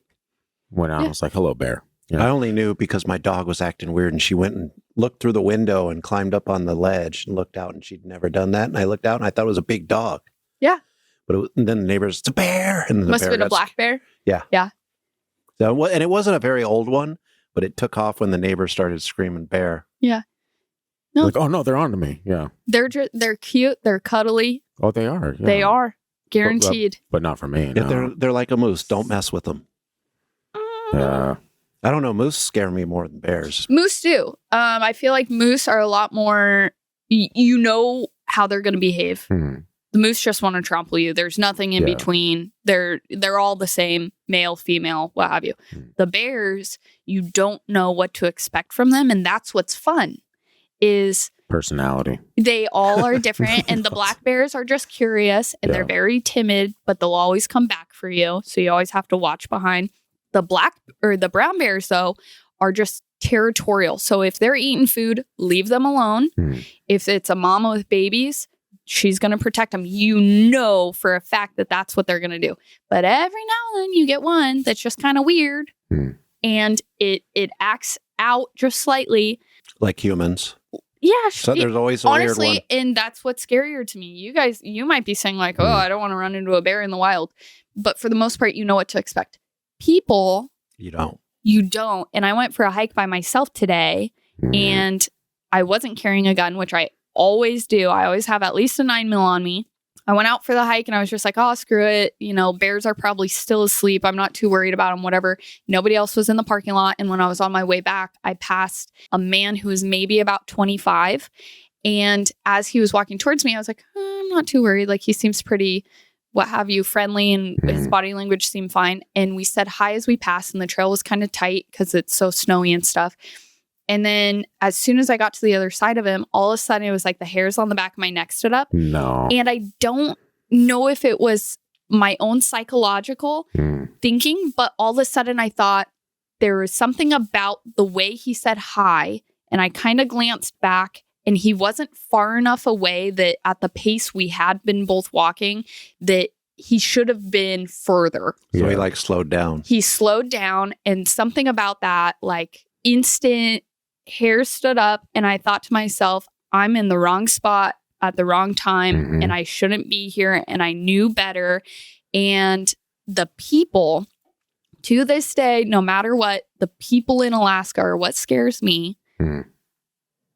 went out and was like, hello, bear. I only knew because my dog was acting weird and she went and looked through the window and climbed up on the ledge and looked out and she'd never done that. And I looked out and I thought it was a big dog. Yeah. But and then the neighbors, it's a bear. And the Must bear have been a black bear. Yeah. Yeah. So, and it wasn't a very old one, but it took off when the neighbors started screaming bear. Yeah. No. Like, oh no, they're on to me. Yeah. They're cute. They're cuddly. Oh, they are. Yeah. They are. Guaranteed. But not for me. Yeah, No. they're like a moose. Don't mess with them. Yeah. I don't know. Moose scare me more than bears. Moose do. I feel like moose are a lot more, you know how they're going to behave. The moose just want to trample you. There's nothing in between. They're all the same, male, female, what have you. The bears, you don't know what to expect from them. And that's what's fun is personality. They all are different. And the black bears are just curious and they're very timid, but they'll always come back for you. So you always have to watch behind. The brown bears, though, are just territorial. So if they're eating food, leave them alone. If it's a mama with babies, she's going to protect them. You know for a fact that that's what they're going to do. But every now and then you get one that's just kind of weird and it acts out just slightly. Like humans. Yeah. So there's always a honestly, weird one. And that's what's scarier to me. You guys, you might be saying like, oh, I don't want to run into a bear in the wild. But for the most part, you know what to expect. People, you don't. And I went for a hike by myself today and I wasn't carrying a gun, which I always do. I always have at least a 9mm on me. I went out for the hike and I was just like, oh, screw it. Bears are probably still asleep. I'm not too worried about them, whatever. Nobody else was in the parking lot. And when I was on my way back, I passed a man who was maybe about 25. And as he was walking towards me, I was like, I'm not too worried. Like he seems pretty what have you, friendly, and his body language seemed fine. And we said hi as we passed, and the trail was kind of tight because it's so snowy and stuff. And then as soon as I got to the other side of him, all of a sudden it was like the hairs on the back of my neck stood up. No. And I don't know if it was my own psychological thinking, but all of a sudden I thought there was something about the way he said hi. And I kind of glanced back. And he wasn't far enough away that at the pace we had been both walking, that he should have been further. So he slowed down. He slowed down and something about that, like instant hair stood up. And I thought to myself, I'm in the wrong spot at the wrong time Mhm. and I shouldn't be here and I knew better. And the people, to this day, no matter what, the people in Alaska are what scares me. Mm.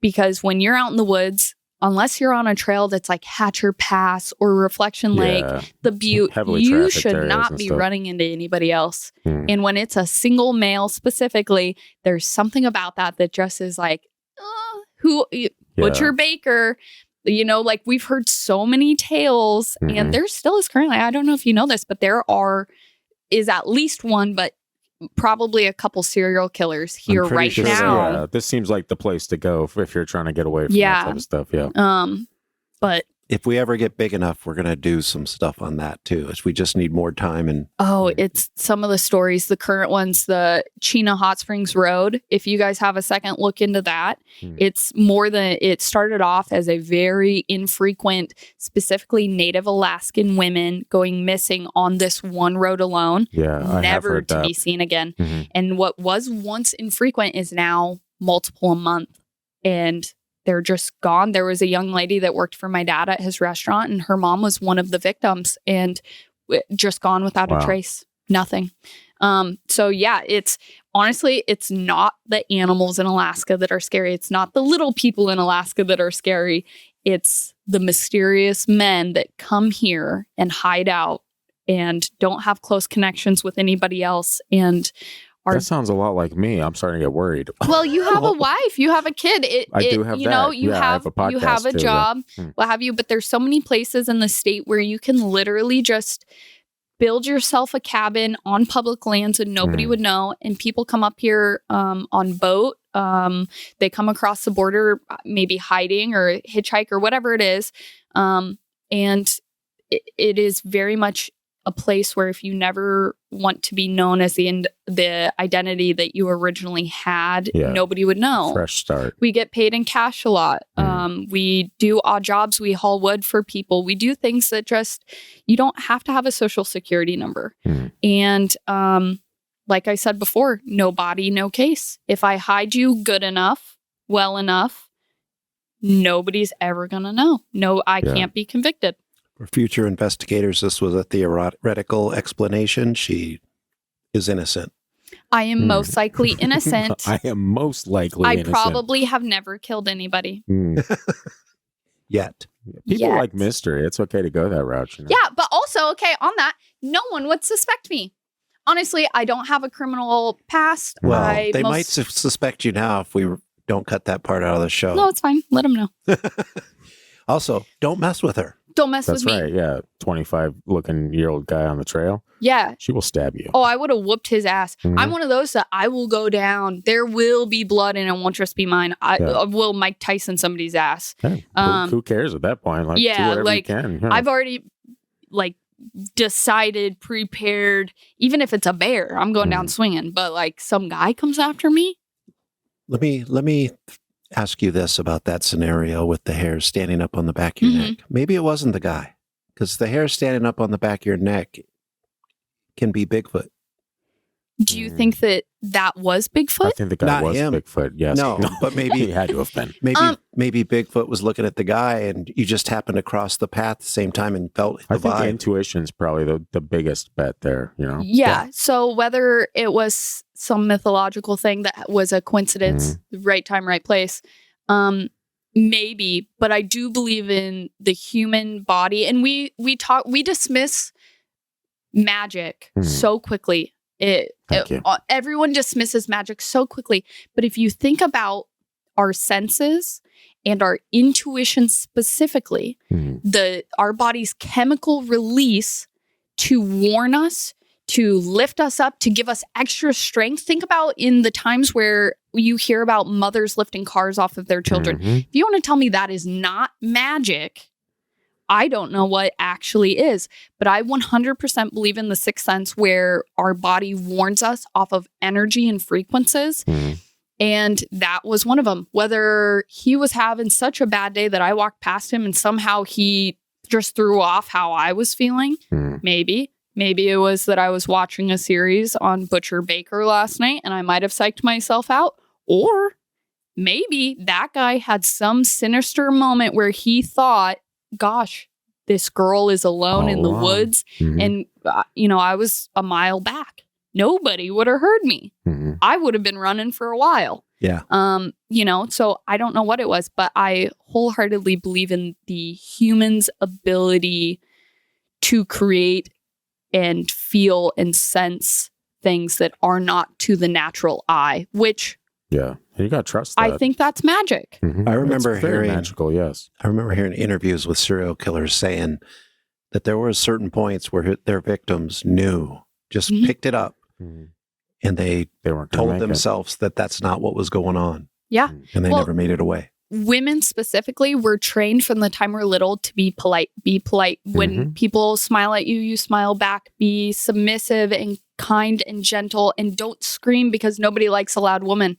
Because when you're out in the woods, unless you're on a trail that's like Hatcher Pass or Reflection Lake, Yeah. the Butte, Heavily you trafficked should areas not and be stuff. running into anybody else. Mm. And when it's a single male specifically, there's something about that just is like, Butcher Baker. You know, like we've heard so many tales, Mhm. and there still is currently, I don't know if you know this, but there is at least one, but probably a couple serial killers here I'm pretty right sure now. Yeah, this seems like the place to go if you're trying to get away from Yeah. that type of stuff. Yeah. But If we ever get big enough, we're going to do some stuff on that too. We just need more time. And it's some of the stories, the current ones, the Chena Hot Springs Road. If you guys have a second, look into that. It's more than, it started off as a very infrequent, specifically Native Alaskan women going missing on this one road alone. Yeah. I have Never heard to that. be seen again. Mhm. And what was once infrequent is now multiple a month. And they're just gone. There was a young lady that worked for my dad at his restaurant, and her mom was one of the victims, and just gone without Wow. a trace. Nothing. So yeah, it's honestly, it's not the animals in Alaska that are scary. It's not the little people in Alaska that are scary. It's the mysterious men that come here and hide out and don't have close connections with anybody else. And That sounds a lot like me. I'm starting to get worried. well, you have a wife, you have a kid. I do have you know, that. you Yeah, I have have a podcast you have a too, yeah. job, Mm. what have you. But there's so many places in the state where you can literally just build yourself a cabin on public lands and nobody Mm. would know. And people come up here on boat. They come across the border, maybe hiding or hitchhike or whatever it is. And it is very much a place where if you never want to be known as the identity that you originally had, Yeah. nobody would know. Fresh start. We get paid in cash a lot. We do odd jobs. We haul wood for people. We do things that just, you don't have to have a social security number. Mm. And like I said before, no body, no case. If I hide you good enough, well enough, nobody's ever going to know. No, I Yeah. can't be convicted. for future investigators, this was a theoretical explanation. She is innocent. I am most likely innocent. I am most likely I innocent. probably have never killed anybody. Mm. Yet. People Yet. like mystery. It's okay to go that route. You know? Yeah, but also, okay, on that, no one would suspect me. Honestly, I don't have a criminal past. Well, they might suspect you now if we don't cut that part out of the show. No, it's fine. Let them know. Also, don't mess with her. Don't mess That's with me. right. Yeah. 25-looking-year-old guy on the trail. Yeah. She will stab you. Oh, I would have whooped his ass. Mhm. I'm one of those that I will go down. There will be blood and it won't just be mine. I will Mike Tyson somebody's ass. Hey, who cares at that point? Like, yeah, do whatever like, you can. Yeah. I've already decided, prepared, even if it's a bear, I'm going down swinging. But like some guy comes after me. Let me ask you this about that scenario with the hair standing up on the back of your neck. Maybe it wasn't the guy, because the hair standing up on the back of your neck can be Bigfoot. Do you think that was I Bigfoot? think the guy Not was him. Bigfoot. Yes. No, but maybe he had to have been. maybe Bigfoot was looking at the guy and you just happened to cross the path at the same time and felt the I think vibe. intuition's probably the biggest bet there. You know. Yeah. So whether it was some mythological thing that was a coincidence, right time, right place, maybe. But I do believe in the human body, and we dismiss magic so quickly. Thank you. Everyone dismisses magic so quickly. But if you think about our senses and our intuition specifically, our body's chemical release to warn us, to lift us up, to give us extra strength. Think about in the times where you hear about mothers lifting cars off of their children. If you want to tell me that is not magic, I don't know what actually is. But I 100% believe in the sixth sense, where our body warns us off of energy and frequencies. And that was one of them. Whether he was having such a bad day that I walked past him and somehow he just threw off how I was feeling, maybe. Maybe it was that I was watching a series on Butcher Baker last night and I might have psyched myself out. Or maybe that guy had some sinister moment where he thought, gosh, this girl is alone in the woods. And, I was a mile back. Nobody would have heard me. I would have been running for a while. Yeah. So I don't know what it was, but I wholeheartedly believe in the human's ability to create and feel and sense things that are not to the natural eye, which you gotta trust that. I think that's magic. I remember very hearing magical. Yes, I remember hearing interviews with serial killers saying that there were certain points where their victims knew, just picked it up, and they weren't told themselves that that's not what was going on. Yeah. And they never made it away. Women specifically were trained from the time we're little to be polite. Be polite. When people smile at you, you smile back. Be submissive and kind and gentle, and don't scream because nobody likes a loud woman.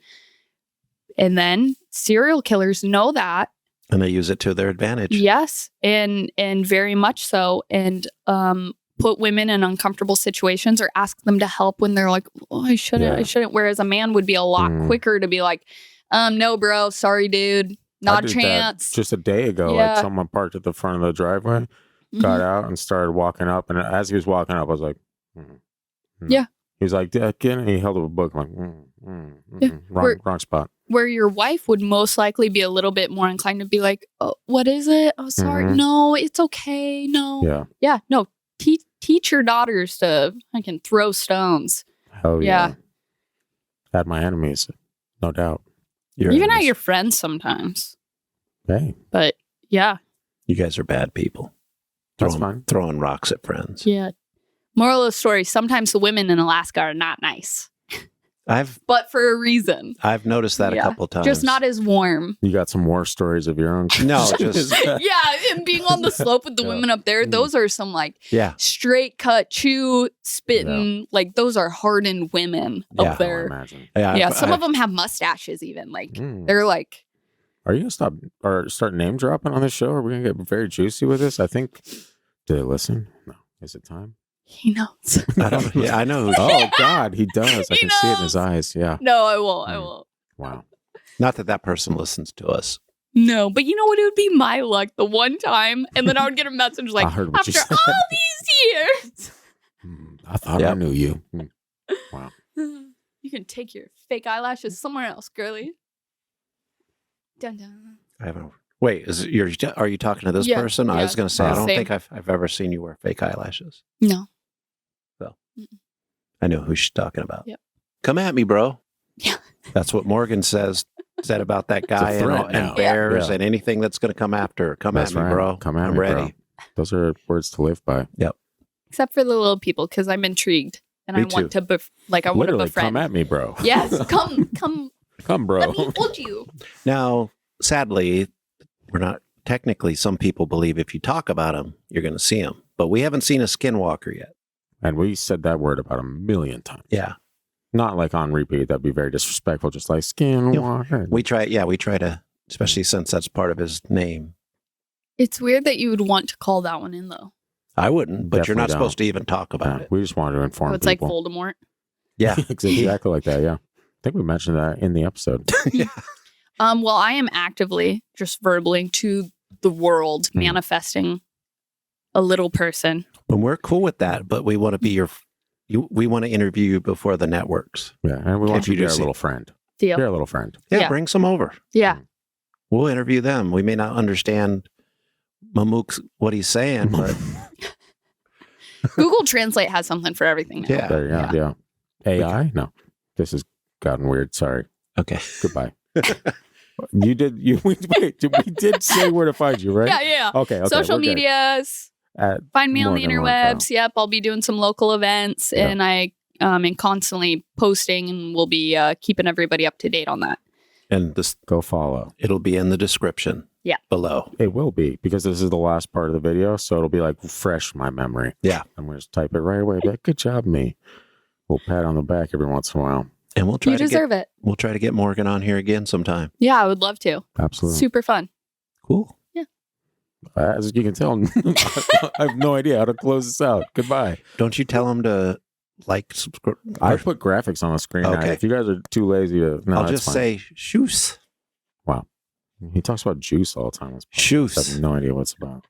And then serial killers know that. And they use it to their advantage. Yes. And very much so. And put women in uncomfortable situations or ask them to help when they're like, oh, I shouldn't. Whereas a man would be a lot quicker to be like, no, bro, sorry, dude. Not a chance. Just a day ago, like someone parked at the front of the driveway, got out and started walking up. And as he was walking up, I was like, yeah. He was like, again, and he held up a book. I'm like, wrong spot. Where your wife would most likely be a little bit more inclined to be like, oh, what is it? Oh, sorry. No, it's okay. No. Yeah. Yeah. No. Teach your daughters to throw stones. Hell yeah. Had my enemies, no doubt. Even at your friends sometimes. Hey. But yeah. You guys are bad people. That's fine. Throwing rocks at friends. Yeah. Moral of the story, sometimes the women in Alaska are not nice. But for a reason. I've noticed that a couple times. Just not as warm. You got some war stories of your own? No, just... and being on the slope with the women up there, those are some straight cut, chew, spitting, those are hardened women up there. I imagine. Some of them have mustaches even. They're like... Are you going to stop or start name dropping on this show? Are we going to get very juicy with this? I think... Do they listen? No. Is it time? He knows. I know. Oh, God, he does. I can see it in his eyes. Yeah. No, I won't. Wow. Not that person listens to us. No, but you know what? It would be my luck the one time. And then I would get a message like, after all these years. I thought I knew you. Wow. You can take your fake eyelashes somewhere else, girly. Dun, dun. I haven't. Wait, are you talking to this person? I was going to say, I don't think I've ever seen you wear fake eyelashes. No. So, I know who she's talking about. Yep. Come at me, bro. Yeah. That's what Morgan said about that guy and bears and anything that's going to come after. Come at me, bro. Come at me, I'm ready. Bro. Those are words to live by. Yep. Except for the little people, because I'm intrigued and I want to want to befriend. Come at me, bro. Yes, come, bro. Let me hold you. Now, sadly, we're not technically. Some people believe if you talk about them, you're going to see them, but we haven't seen a skinwalker yet. And we said that word about 1,000,000 times. Yeah. Not like on repeat. That'd be very disrespectful. Just like skinwalker. We try to, especially since that's part of his name. It's weird that you would want to call that one in, though. I wouldn't, but you're not supposed to even talk about it. We just wanted to inform it's people. Like Voldemort. Yeah. Exactly like that, yeah. I think we mentioned that in the episode. Yeah. Well, I am actively just verbally to the world manifesting a little person. And we're cool with that, but we want to be we want to interview you before the networks. Yeah, and we want you to be our little friend. Deal. Be our little friend. Yeah, bring some over. Yeah. We'll interview them. We may not understand Mamook's what he's saying, but Google Translate has something for everything now. Yeah. AI? No. This has gotten weird. Sorry. Okay. Goodbye. We did say where to find you, right? Yeah. Okay. Social medias. Find me on the interwebs. Yep. I'll be doing some local events and I am constantly posting and we'll be keeping everybody up to date on that. And go follow. It'll be in the description. Yeah. Below. It will be because this is the last part of the video. So it'll be like fresh in my memory. Yeah. I'm going to type it right away. Be like, good job, me. We'll pat on the back every once in a while. And we'll try you deserve it. We'll try to get Morgan on here again sometime. Yeah, I would love to. Absolutely. Super fun. Cool. Yeah. As you can tell, I have no idea how to close this out. Goodbye. Don't you tell them to subscribe? I put graphics on the screen. Okay. If you guys are too lazy to... No, I'll just say, shoes. He talks about juice all the time. I Juice. have no idea what it's about.